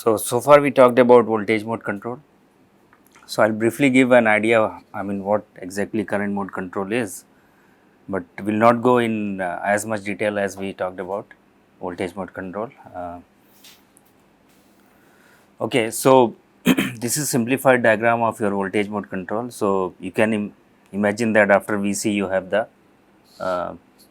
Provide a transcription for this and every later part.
So far we talked about voltage mode control. So I'll briefly give an idea, what exactly current mode control is, but will not go in as much detail as we talked about voltage mode control. Okay, so this is simplified diagram of your voltage mode control. So you can imagine that after VC you have the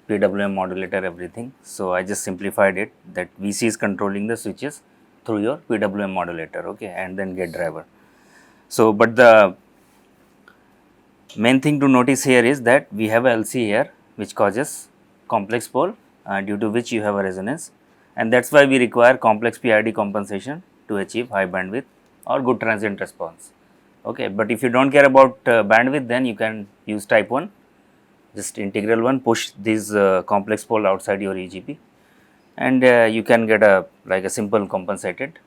PWM modulator, everything. So I just simplified it that VC is controlling the switches through your PWM modulator, okay, and then gate driver. So, but the main thing to notice here is that we have a LC here which causes complex pole due to which you have a resonance, and that is why we require complex PID compensation to achieve high bandwidth or good transient response. Okay, but if you do not care about bandwidth, then you can use type 1, just integral 1, push this complex pole outside your EGP, and you can get a like a simple compensated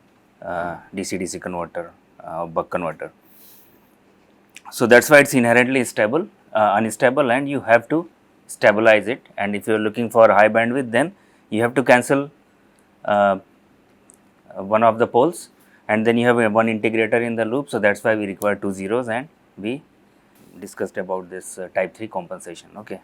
DC-DC converter, buck converter. So that's why it's inherently stable, unstable, and you have to stabilize it. And if you're looking for high bandwidth, then you have to cancel one of the poles, and then you have one integrator in the loop. So that's why we require 2 zeros, and we discussed about this type 3 compensation. Okay.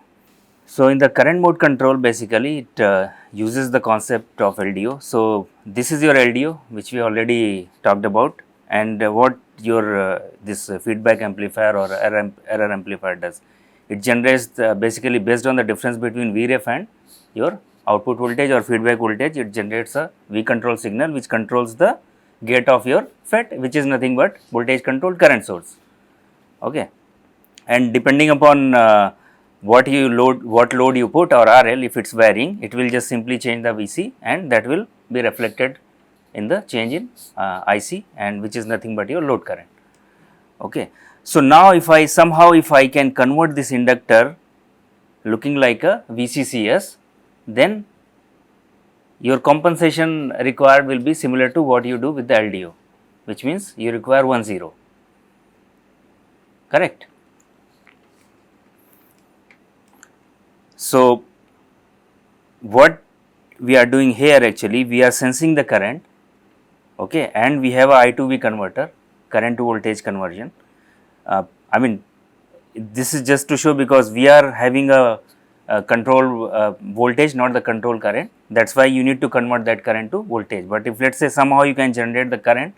So in the current mode control, basically it uses the concept of LDO. So this is your LDO, which we already talked about, and what your this feedback amplifier or error amplifier does. It generates basically based on the difference between Vref and your output voltage or feedback voltage. It generates a V control signal which controls the gate of your FET, which is nothing but voltage controlled current source. Okay, and depending upon what load you put or RL, if it's varying, it will just simply change the VC, and that will be reflected in the change in IC, and which is nothing but your load current. Okay. So now if I can convert this inductor looking like a VCCS, then your compensation required will be similar to what you do with the LDO, which means you require 1 0, correct. So what we are doing here, actually we are sensing the current, okay, and we have a I to V converter, current to voltage conversion. This is just to show, because we are having a control voltage, not the control current. That is why you need to convert that current to voltage. But if let us say somehow you can generate the current,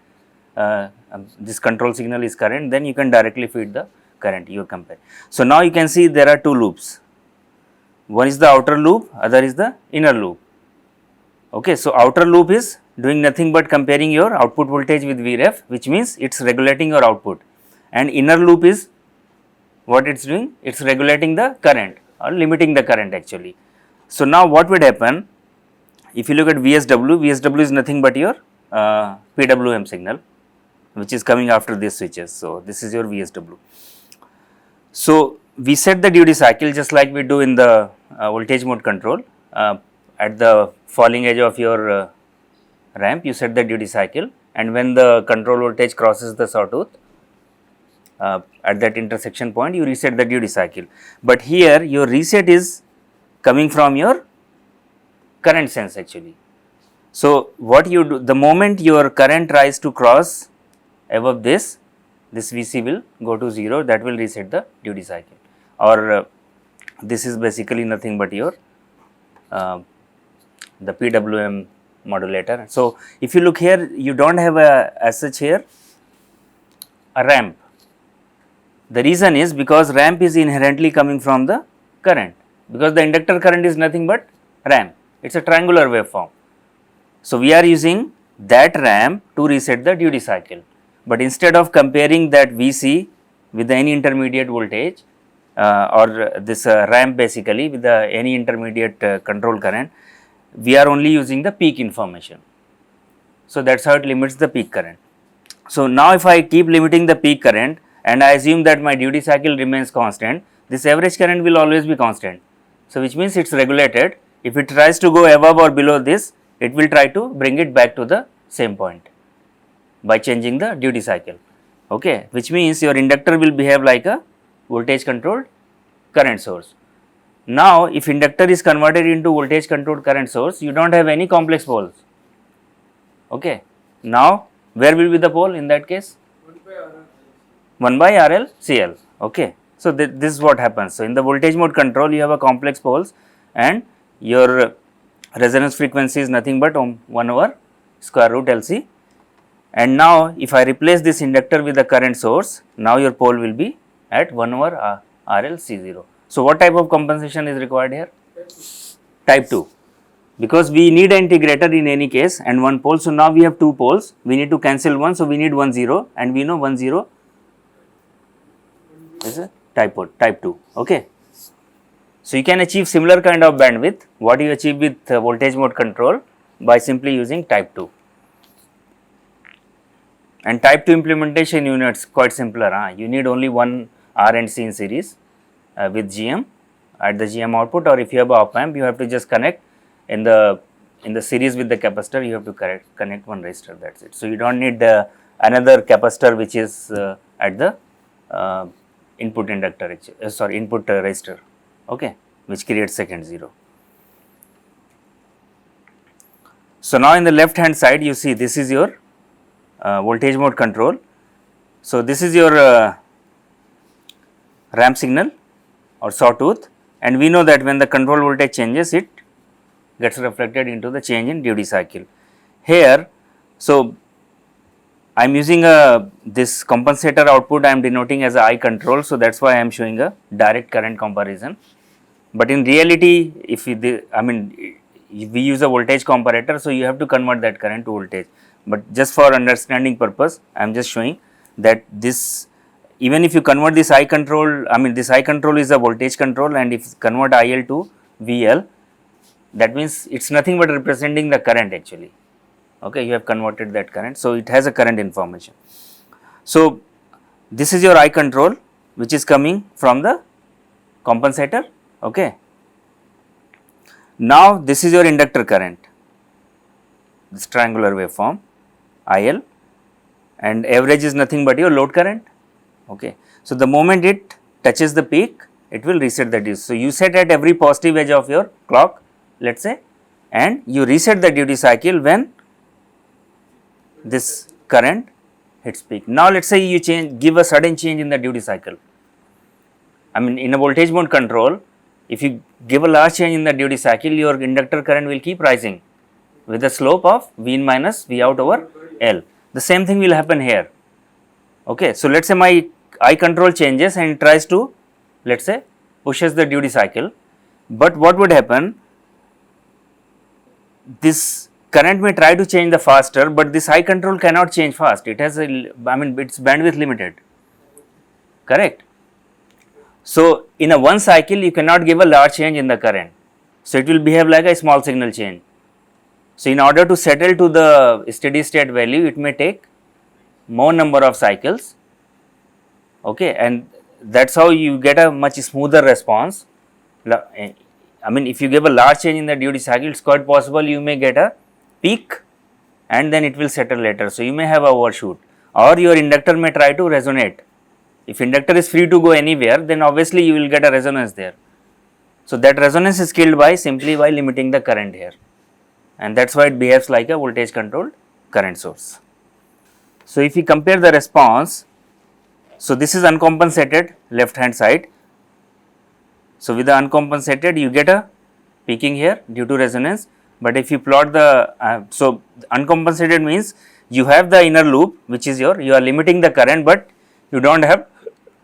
this control signal is current, then you can directly feed the current, you compare. So now you can see there are two loops. One is the outer loop, other is the inner loop. Okay, so outer loop is doing nothing but comparing your output voltage with Vref, which means it is regulating your output, and inner loop is what it is doing? It is regulating the current or limiting the current actually. So now what would happen, if you look at VSW is nothing but your PWM signal, which is coming after these switches. So this is your VSW. So we set the duty cycle just like we do in the voltage mode control. At the falling edge of your ramp, you set the duty cycle, and when the control voltage crosses the sawtooth, at that intersection point, you reset the duty cycle. But here your reset is coming from your current sense actually. So what you do, the moment your current tries to cross above this VC will go to 0, that will reset the duty cycle, or this is basically nothing but your the PWM modulator. So if you look here, you do not have as such here a ramp. The reason is because ramp is inherently coming from the current, because the inductor current is nothing but ramp, it is a triangular waveform. So we are using that ramp to reset the duty cycle, but instead of comparing that VC with any intermediate voltage or this ramp basically with any intermediate control current, we are only using the peak information. So that is how it limits the peak current. So now if I keep limiting the peak current and I assume that my duty cycle remains constant, this average current will always be constant. So which means it is regulated. If it tries to go above or below this, it will try to bring it back to the same point by changing the duty cycle. Okay, which means your inductor will behave like a voltage controlled current source. Now if inductor is converted into voltage controlled current source, you do not have any complex poles. Okay. Now Where will be the pole in that case? 1 by RL CL. Okay. So this is what happens. So in the voltage mode control, you have a complex poles, and your resonance frequency is nothing but 1 over square root LC. And now if I replace this inductor with the current source, now your pole will be at 1 over RL C0. So what type of compensation is required here? Type 2. Because we need an integrator in any case and one pole. So now we have two poles, we need to cancel one, so we need 1 0, and we know 1 0 is a type 2. Okay. So you can achieve similar kind of bandwidth what you achieve with voltage mode control by simply using type 2. And type 2 implementation, you know, it's quite simpler. You need only one R and C in series with GM at the GM output, or if you have a op amp, you have to just connect in the series with the capacitor, you have to connect one resistor, that's it. So you don't need another capacitor which is at the input inductor, input resistor, okay, which creates second 0. So now in the left hand side, you see this is your voltage mode control. So this is your ramp signal or sawtooth, and we know that when the control voltage changes, it gets reflected into the change in duty cycle. Here, so I am using this compensator output, I am denoting as a I control, so that is why I am showing a direct current comparison. But in reality, if we use a voltage comparator, so you have to convert that current to voltage. But just for understanding purpose, I am just showing that this, even if you convert this I control, this I control is a voltage control, and if you convert IL to VL, that means it is nothing but representing the current actually. Okay, you have converted that current, so it has a current information. So this is your I control, which is coming from the compensator. Okay. Now this is your inductor current, this triangular waveform IL, and average is nothing but your load current. Okay. So the moment it touches the peak, it will reset the duty. So you set at every positive edge of your clock, let us say, and you reset the duty cycle when this current hits peak. Now let us say you give a sudden change in the duty cycle. In a voltage mode control, if you give a large change in the duty cycle, your inductor current will keep rising with the slope of V in minus V out over L. The same thing will happen here. Okay. So let us say my I control changes and it tries to, let us say, pushes the duty cycle, but what would happen, this current may try to change the faster, but this I control cannot change fast, it has a, its bandwidth limited, correct. So in a one cycle you cannot give a large change in the current, so it will behave like a small signal change. So in order to settle to the steady state value, it may take more number of cycles, okay, and that is how you get a much smoother response. If you give a large change in the duty cycle, it is quite possible you may get a peak and then it will settle later. So you may have a overshoot, or your inductor may try to resonate. If inductor is free to go anywhere, then obviously you will get a resonance there. So that resonance is killed by simply by limiting the current here, and that is why it behaves like a voltage controlled current source. So if you compare the response, so this is uncompensated left hand side. So with the uncompensated you get a peaking here due to resonance, but if you plot the, so uncompensated means you have the inner loop which is you are limiting the current, but you do not have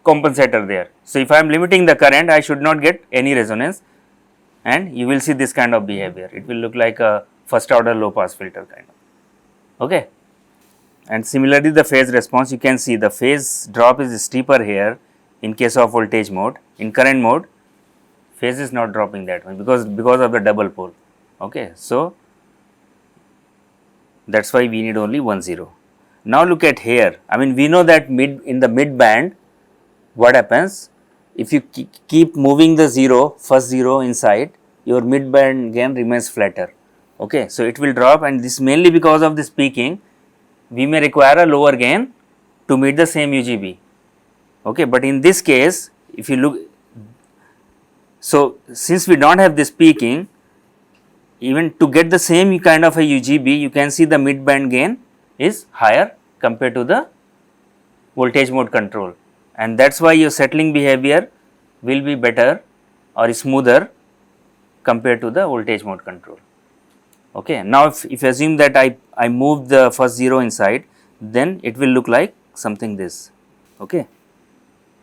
compensator there. So if I am limiting the current, I should not get any resonance, and you will see this kind of behavior. It will look like a first order low pass filter kind of, okay. And similarly the phase response, you can see the phase drop is steeper here in case of voltage mode. In current mode, phase is not dropping that much because of the double pole, okay. So that is why we need only 1 0. Now look at here, we know that in the mid band, what happens, if you keep moving the first 0 inside, your mid band gain remains flatter, okay. So it will drop, and this mainly because of this peaking, we may require a lower gain to meet the same UGB, okay. But in this case, if you look, so since we do not have this peaking, even to get the same kind of a UGB, you can see the mid band gain is higher compared to the voltage mode control, and that is why your settling behavior will be better or smoother compared to the voltage mode control. Okay. Now, if you assume that I move the first 0 inside, then it will look like something this. Okay.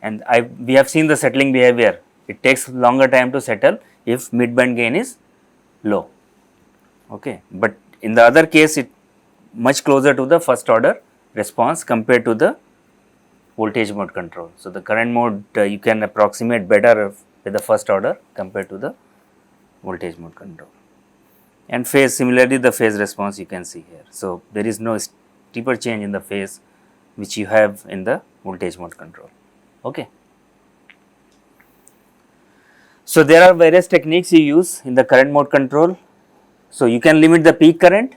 And we have seen the settling behavior, it takes longer time to settle if midband gain is low. Okay. But in the other case, it much closer to the first order response compared to the voltage mode control. So, the current mode you can approximate better with the first order compared to the voltage mode control. And phase, similarly the phase response you can see here. So, there is no steeper change in the phase which you have in the voltage mode control. Okay. So, there are various techniques you use in the current mode control. So, you can limit the peak current.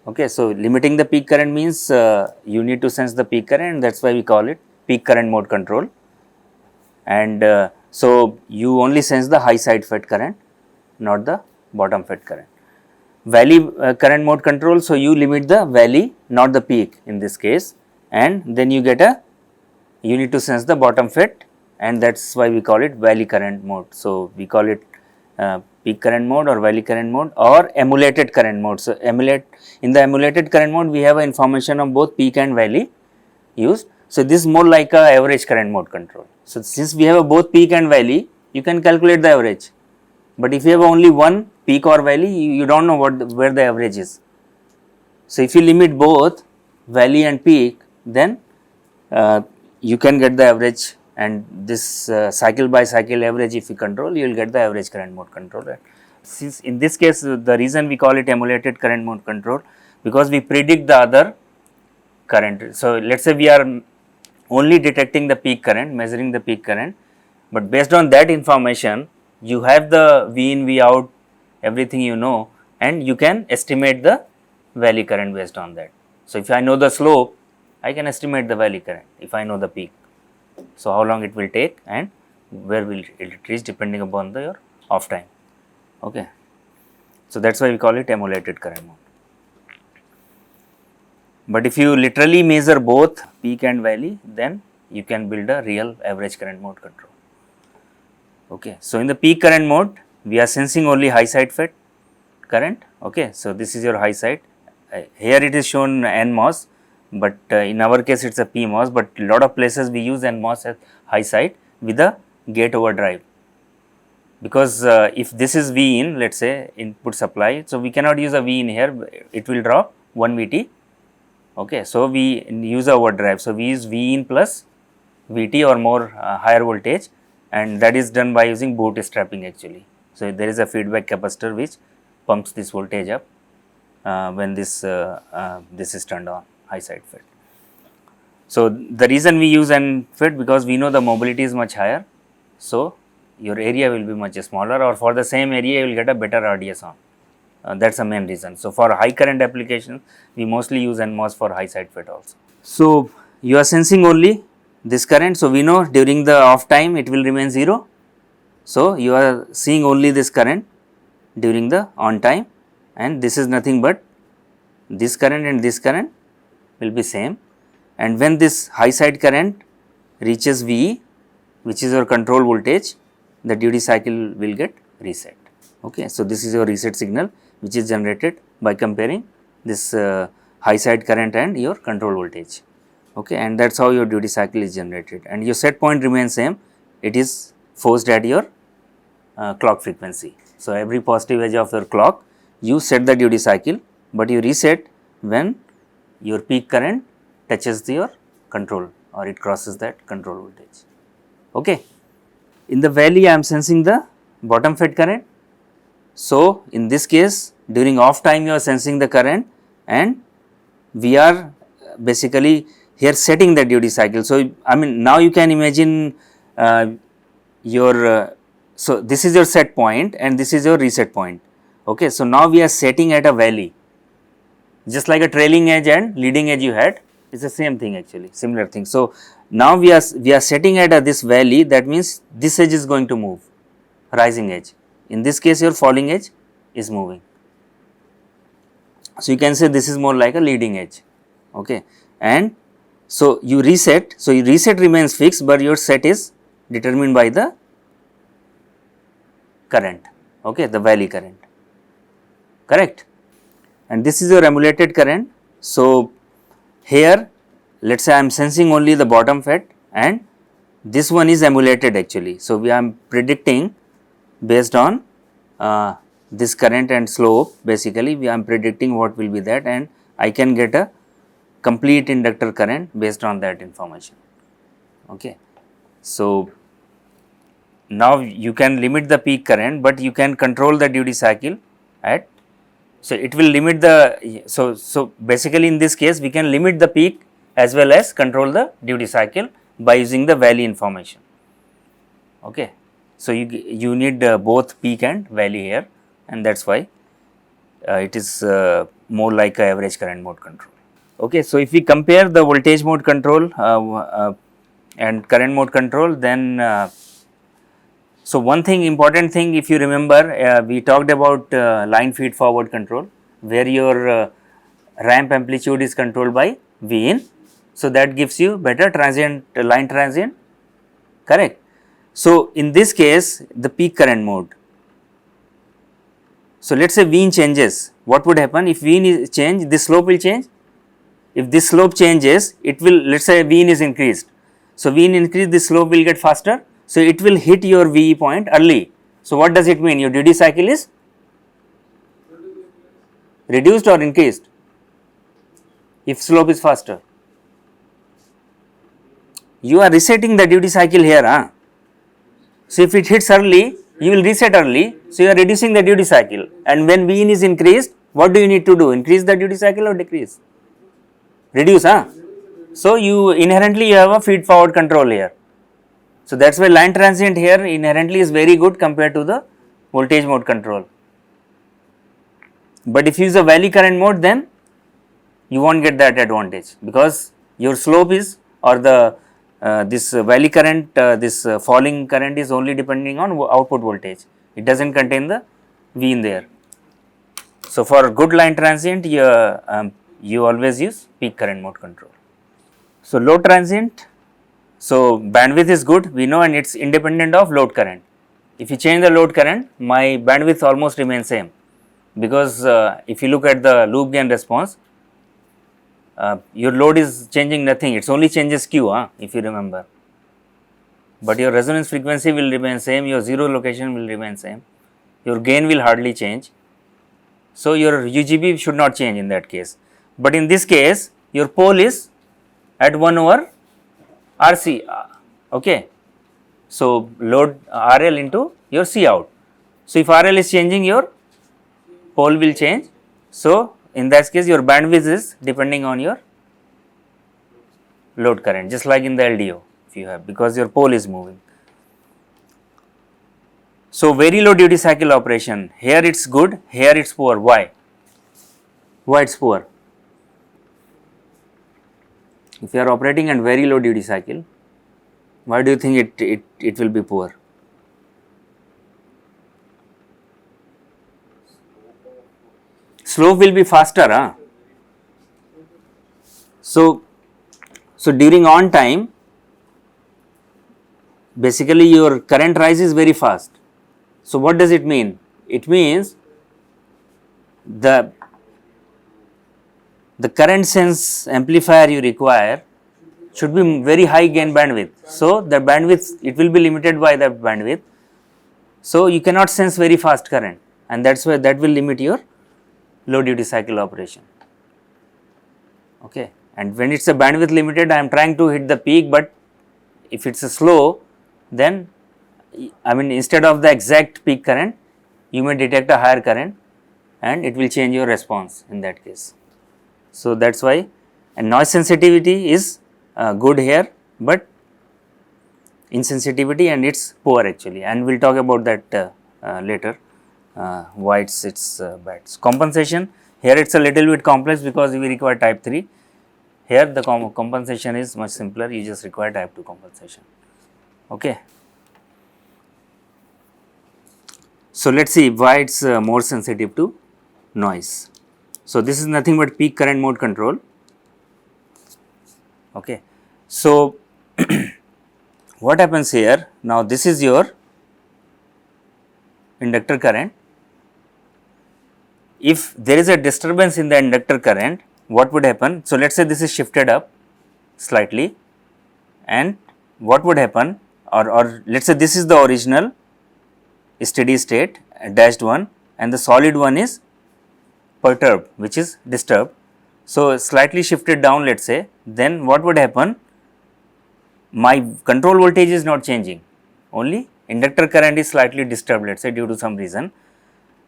Okay. So, limiting the peak current means you need to sense the peak current, and that is why we call it peak current mode control. And so, you only sense the high side fed current, not the bottom fed current. Valley current mode control, so you limit the valley, not the peak in this case, and then you get you need to sense the bottom fed, and that is why we call it valley current mode. So, we call it peak current mode or valley current mode or emulated current mode. So, in the emulated current mode we have information of both peak and valley used. So, this is more like a average current mode control. So, since we have both peak and valley, you can calculate the average, but if you have only one peak or valley, you do not know where the average is. So, if you limit both valley and peak, then you can get the average, and this cycle by cycle average if you control, you will get the average current mode control. Right? Since in this case the reason we call it emulated current mode control, because we predict the other current. So, let us say we are only detecting the peak current, measuring the peak current, but based on that information you have the V in, V out, everything you know, and you can estimate the valley current based on that. So, if I know the slope, I can estimate the valley current if I know the peak. So, how long it will take and where will it reach depending upon your off time. Okay. So, that is why we call it emulated current mode. But if you literally measure both peak and valley, then you can build a real average current mode control. Okay. So, in the peak current mode, we are sensing only high side fed current. Okay. So, this is your high side. Here it is shown NMOS, but in our case it is a PMOS, but a lot of places we use NMOS as high side with a gate overdrive. Because if this is V in, let us say input supply, so we cannot use a V in here, it will draw 1 Vt. Okay. So, we use a overdrive. So, we use V in plus Vt or more higher voltage, and that is done by using bootstrapping actually. So, there is a feedback capacitor which pumps this voltage up when this is turned on, high side fed. So, the reason we use N fed, because we know the mobility is much higher. So, your area will be much smaller, or for the same area you will get a better RDS on. That is the main reason. So, for high current applications we mostly use NMOS for high side fed also. So, you are sensing only this current. So, we know during the off time it will remain 0. So, you are seeing only this current during the on time, and this is nothing but this current and this current will be same, and when this high side current reaches V, which is your control voltage, the duty cycle will get reset. Okay. So, this is your reset signal which is generated by comparing this high side current and your control voltage. Okay. And that is how your duty cycle is generated, and your set point remains same, it is forced at your clock frequency. So, every positive edge of your clock you set the duty cycle, but you reset when your peak current touches your control or it crosses that control voltage. Okay. In the valley I am sensing the bottom fed current. So, in this case during off time you are sensing the current, and we are basically here setting the duty cycle. So, I mean now you can imagine your so this is your set point and this is your reset point. Okay. So, now we are setting at a valley, just like a trailing edge and leading edge you had, it is the same thing actually, similar thing. So, now we are setting at this valley, that means this edge is going to move, rising edge. In this case your falling edge is moving. So, you can say this is more like a leading edge. okay, and so you reset, so your reset remains fixed, but your set is determined by the current, okay, the valley current, correct, and this is your emulated current. So, here let us say I am sensing only the bottom FET and this one is emulated actually. So, we are predicting based on this current and slope, basically we are predicting what will be that, and I can get a complete inductor current based on that information. Okay. So, now you can limit the peak current, but you can control the duty cycle at, so it will limit the, so basically in this case we can limit the peak as well as control the duty cycle by using the valley information. Okay. So, you need both peak and valley here, and that is why it is more like a average current mode control. Okay. So, if we compare the voltage mode control and current mode control, then so one thing, important thing, if you remember, we talked about line feed forward control, where your ramp amplitude is controlled by V in. So, that gives you better transient, line transient, correct. So, in this case the peak current mode. So, let us say V in changes, what would happen if V in is change, this slope will change. If this slope changes, it will, let us say V in is increased. So, V in increase, this slope will get faster. So, it will hit your VE point early. So, what does it mean? Your duty cycle is reduced or increased if slope is faster. You are resetting the duty cycle here. Huh? So, if it hits early, you will reset early. So, you are reducing the duty cycle, and when V in is increased, what do you need to do? Increase the duty cycle or decrease? Reduce. Huh? So, you inherently you have a feed forward control here. So, that is why line transient here inherently is very good compared to the voltage mode control. But if you use a valley current mode, then you will not get that advantage, because your slope is, or the this valley current, this falling current is only depending on output voltage, it does not contain the V in there. So, for good line transient you always use peak current mode control. So, low transient, so bandwidth is good, we know, and it is independent of load current. If you change the load current, my bandwidth almost remains same, because if you look at the loop gain response, your load is changing nothing, it only changes Q, if you remember, but your resonance frequency will remain same, your zero location will remain same, your gain will hardly change. So, your UGB should not change in that case, but in this case your pole is at 1 over RC, okay. So, load RL into your C out. So, if RL is changing, your pole will change. So, in that case your bandwidth is depending on your load current, just like in the LDO if you have, because your pole is moving. So, very low duty cycle operation, here it is good, here it is poor. Why? Why it is poor? If you are operating at very low duty cycle, why do you think it will be poor? Slope will be faster. Huh? So, during on time, basically your current rise is very fast. So, what does it mean? It means the current sense amplifier you require should be very high gain bandwidth. So, the bandwidth, it will be limited by the bandwidth. So, you cannot sense very fast current, and that is why that will limit your low duty cycle operation. Okay. And when it is a bandwidth limited, I am trying to hit the peak, but if it is a slow, then I mean instead of the exact peak current, you may detect a higher current and it will change your response in that case. So, that is why, and noise sensitivity is good here, but insensitivity and it is poor actually, and we will talk about that later, why it is bad. So, compensation, here it is a little bit complex because we require type 3, here the compensation is much simpler, you just require type 2 compensation. Okay. So, let us see why it is more sensitive to noise. So, this is nothing but peak current mode control. Okay. So, what happens here? Now, this is your inductor current. If there is a disturbance in the inductor current, what would happen? So, let us say this is shifted up slightly, and what would happen, or let us say this is the original steady state dashed one, and the solid one is perturbed, which is disturbed. So, slightly shifted down, let us say, then what would happen? My control voltage is not changing, only inductor current is slightly disturbed, let us say, due to some reason.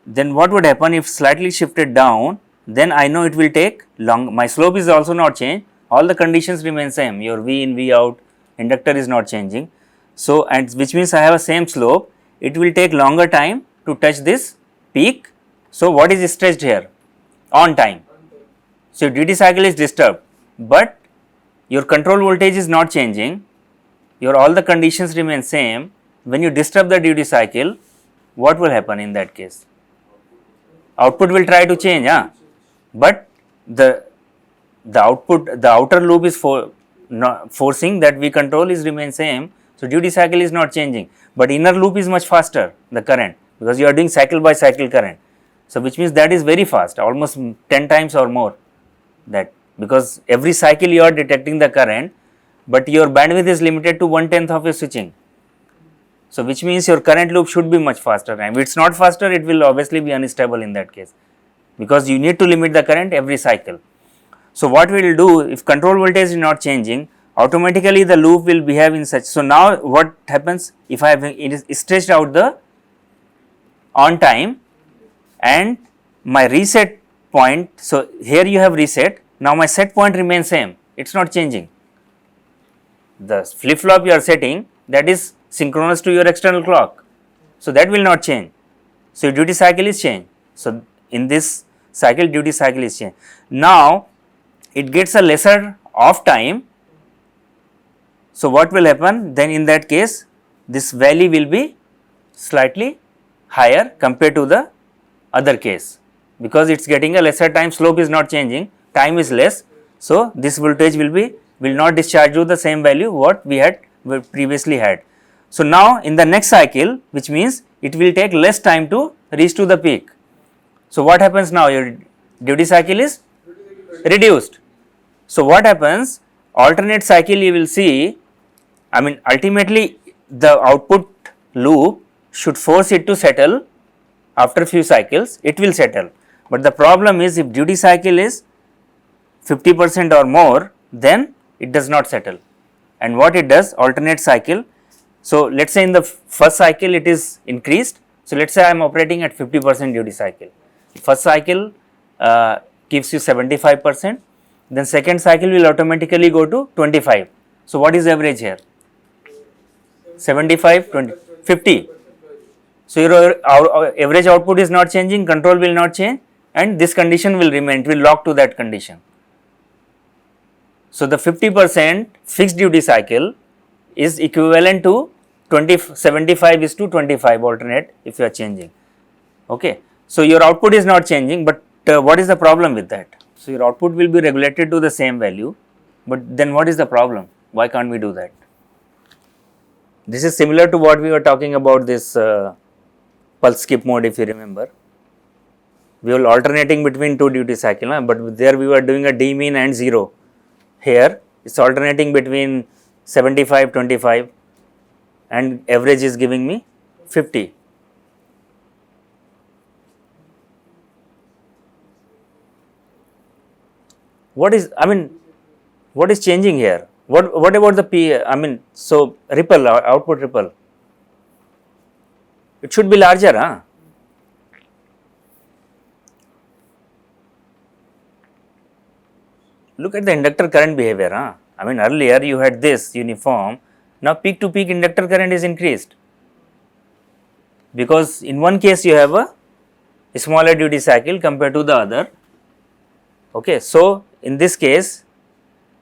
Then what would happen if slightly shifted down? Then I know it will take long, my slope is also not changed, all the conditions remain same, your V in, V out, inductor is not changing. So, and which means I have a same slope, it will take longer time to touch this peak. So, what is stretched here? On time. So, your duty cycle is disturbed, but your control voltage is not changing, your all the conditions remain same. When you disturb the duty cycle, what will happen in that case? Output will try to change, but the output, the outer loop is forcing that V control is remain same. So, duty cycle is not changing, but inner loop is much faster, the current, because you are doing cycle by cycle current. So, which means that is very fast, almost 10 times or more, that, because every cycle you are detecting the current, but your bandwidth is limited to 1/10 of your switching. So, which means your current loop should be much faster, and if it is not faster, it will obviously be unstable in that case, because you need to limit the current every cycle. So, what we will do, if control voltage is not changing, automatically the loop will behave in such. So, now what happens, if I have stretched out the on time and my reset point, so here you have reset, now my set point remains same, it is not changing. The flip flop you are setting, that is synchronous to your external clock, so that will not change. So, your duty cycle is changed. So, in this cycle duty cycle is changed. Now, it gets a lesser off time. So, what will happen? Then in that case, this value will be slightly higher compared to the other case, because it is getting a lesser time, slope is not changing, time is less. So, this voltage will not discharge to the same value what we had previously had. So, now in the next cycle, which means it will take less time to reach to the peak. So, what happens now? Your duty cycle is reduced. So, what happens? Alternate cycle you will see, I mean ultimately the output loop should force it to settle after few cycles, it will settle. But the problem is, if duty cycle is 50% or more, then it does not settle. And what it does, alternate cycle. So, let us say in the first cycle it is increased. So, let us say I am operating at 50% duty cycle. First cycle gives you 75%, then second cycle will automatically go to 25. So, what is average here? 75, 20, 50. So, your average output is not changing, control will not change, and this condition will remain, it will lock to that condition. So, the 50% fixed duty cycle is equivalent to 75 is to 25 alternate if you are changing. Okay. So, your output is not changing, but what is the problem with that? So, your output will be regulated to the same value, but then what is the problem? Why can't we do that? This is similar to what we were talking about, this pulse skip mode, if you remember. We were alternating between two duty cycle, but there we were doing a D mean and 0. Here it is alternating between 75, 25, and average is giving me 50. What is, I mean, what is changing here? What about the P, I mean, so ripple, output ripple, it should be larger, Look at the inductor current behavior, I mean, earlier you had this uniform, now peak to peak inductor current is increased, because in one case you have a smaller duty cycle compared to the other. Okay. So, in this case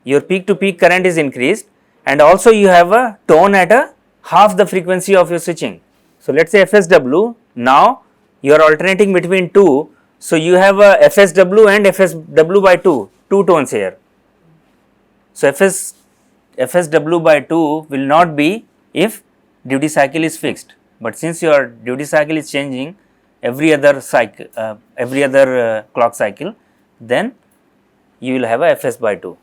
your peak to peak current is increased, and also you have a tone at a half the frequency of your switching. So, let us say FSW, now you are alternating between two. So, you have a FSW and FSW by 2 tones here. So FSW by 2 will not be if duty cycle is fixed, but since your duty cycle is changing every other cycle, clock cycle, then you will have a Fs by 2.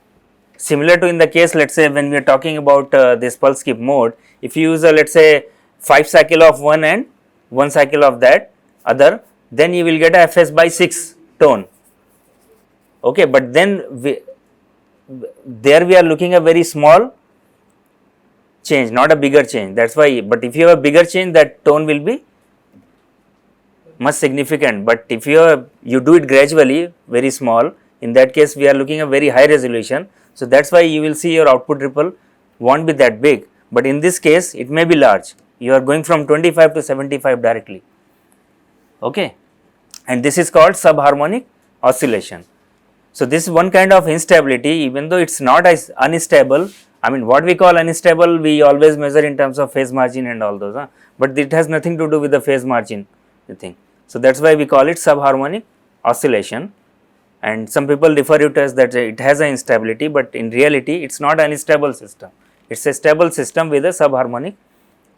Similar to in the case, let us say when we are talking about this pulse skip mode, if you use a, let us say 5 cycle of one and 1 cycle of that other, then you will get a Fs by 6 tone. Okay, but then there we are looking at very small change, not a bigger change, that is why, but if you have a bigger change, that tone will be much significant, but if you do it gradually, very small, in that case we are looking at very high resolution. So, that is why you will see your output ripple will not be that big, but in this case it may be large, you are going from 25 to 75 directly, okay, and this is called subharmonic oscillation. So, this is one kind of instability, even though it is not as unstable. I mean, what we call unstable, we always measure in terms of phase margin and all those, but it has nothing to do with the phase margin thing. So, that is why we call it subharmonic oscillation, and some people refer it as that it has an instability, but in reality it is not an unstable system, it is a stable system with a subharmonic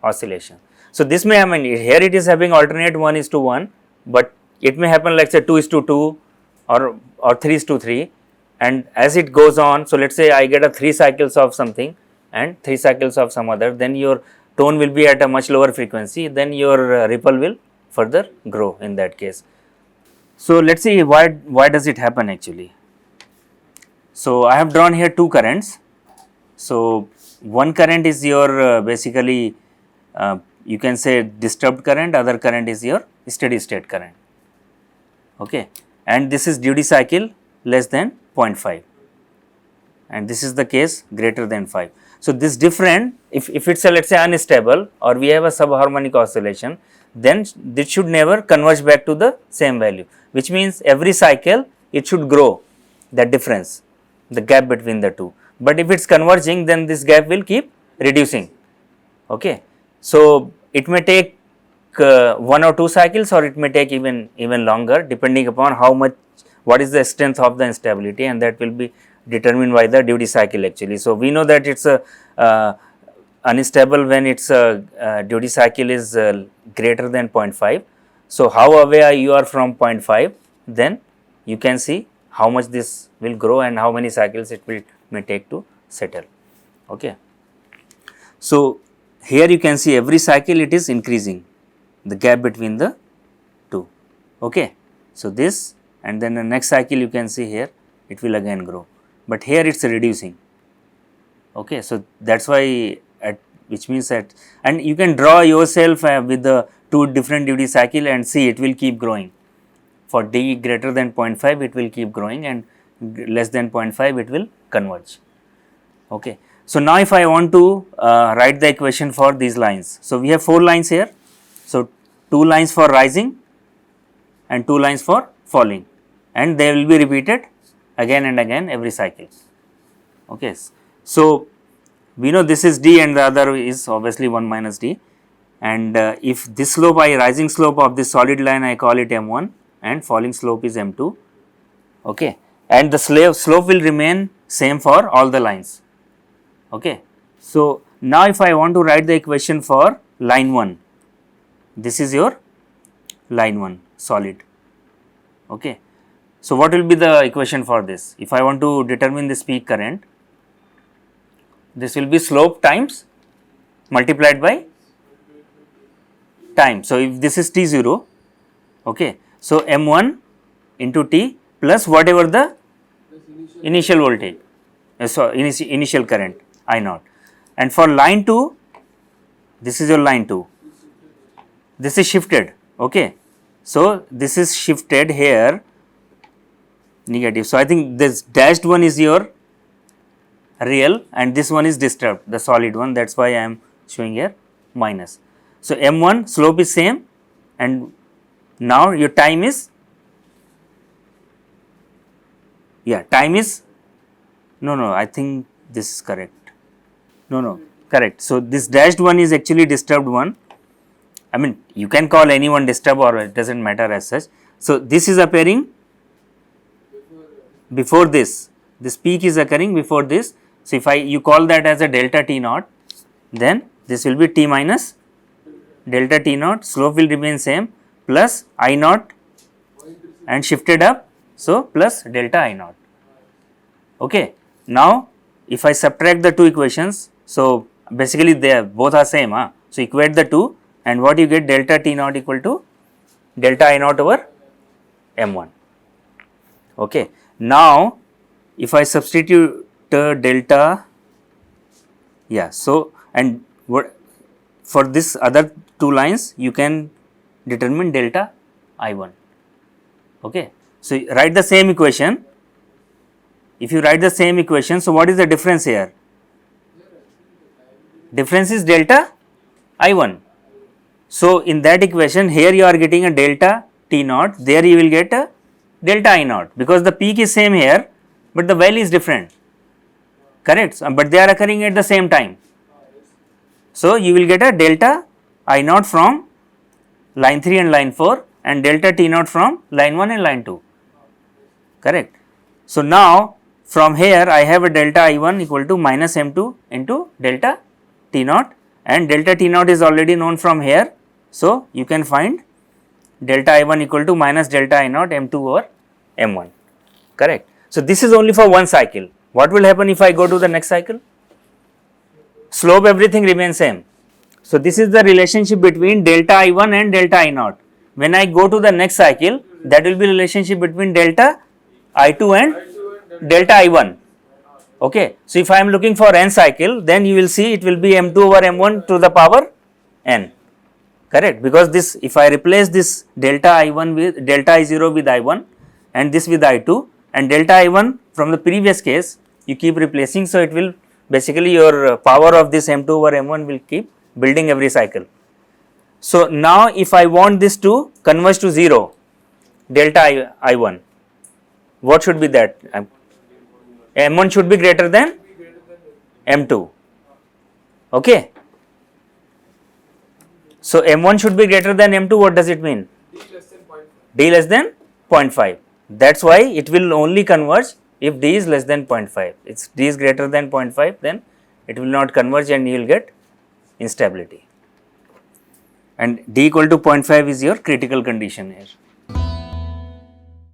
oscillation. So, this may, I mean, here it is having alternate 1:1, but it may happen like say 2:2 or 3:3, and as it goes on, so let us say I get a 3 cycles of something and 3 cycles of some other, then your tone will be at a much lower frequency, then your ripple will further grow in that case. So, let us see why does it happen actually. So, I have drawn here two currents. So, one current is your basically you can say disturbed current, other current is your steady state current, okay, and this is duty cycle less than 0.5 and this is the case greater than 5. So, this different, if it is a, let us say unstable or we have a subharmonic oscillation, then this should never converge back to the same value, which means every cycle it should grow, that difference, the gap between the two, but if it is converging, then this gap will keep reducing, okay. So, it may take 1 or 2 cycles or it may take even longer, depending upon how much, what is the strength of the instability, and that will be determined by the duty cycle actually. So, we know that it is unstable when its duty cycle is greater than 0.5. So, how away you are from 0.5, then you can see how much this will grow and how many cycles it may take to settle, okay. So, here you can see every cycle it is increasing, the gap between the two, okay. So, this and then the next cycle you can see here it will again grow, but here it is reducing, okay. So, that is why which means that, and you can draw yourself with the two different duty cycle and see it will keep growing. For d greater than 0.5 it will keep growing and less than 0.5 it will converge, okay. So, now if I want to write the equation for these lines, so we have 4 lines here. So, 2 lines for rising and 2 lines for falling, and they will be repeated again and again every cycle, okay. So, we know this is d and the other is obviously 1 minus d, and if this slope rising slope of this solid line I call it m1 and falling slope is m2, okay, and the slope will remain same for all the lines, okay. So, now if I want to write the equation for line 1, this is your line 1 solid, okay. So, what will be the equation for this? If I want to determine this peak current, this will be slope times multiplied by time. So, if this is T0, okay. So, M1 into T plus whatever the initial voltage, initial current I0, and for line 2, this is your line 2, this is shifted, okay. So, this is shifted here negative. So, I think this dashed one is your real and this one is disturbed, the solid one, that is why I am showing here minus. So, M1 slope is same and now your time is, time is, no, I think this is correct, no, correct. So, this dashed one is actually disturbed one, I mean you can call anyone disturbed or it does not matter as such. So, this is appearing before this peak is occurring before this. So if you call that as a delta T naught, then this will be T minus delta T naught, slope will remain same, plus I naught and shifted up, so plus delta I naught. Okay. Now if I subtract the two equations, so basically they both are same, so equate the two, and what you get, delta T naught equal to delta I naught over m1. Okay. Now if I substitute delta, so and what for this other two lines you can determine delta I1. Okay. So write the same equation. If you write the same equation, so what is the difference here? Difference is delta I1. So in that equation, here you are getting a delta T naught, there you will get a delta I naught, because the peak is same here, but the value is different, correct, but they are occurring at the same time. So you will get a delta I naught from line 3 and line 4 and delta T naught from line 1 and line 2, correct. So now from here I have a delta I1 equal to minus m2 into delta T naught, and delta T naught is already known from here. So you can find delta I1 equal to minus delta I naught m2 over m1, correct. So this is only for one cycle. What will happen if I go to the next cycle? Slope, everything remains same. So this is the relationship between delta I1 and delta I naught. When I go to the next cycle, that will be relationship between delta I2 and delta I1. Okay. So if I am looking for n cycle, then you will see it will be m2 over m1 to the power n, correct, because this, if I replace this delta I1 with delta I0 with I1 and this with I2, and delta I1 from the previous case you keep replacing, so it will basically your power of this m2 over m1 will keep building every cycle. So now if I want this to converge to 0, delta I1, what should be that? M1 should be greater than M2, okay. So M1 should be greater than M2, what does it mean? D less than 0.5. That's why it will only converge if D is less than 0.5. If D is greater than 0.5, then it will not converge and you will get instability. And D equal to 0.5 is your critical condition here.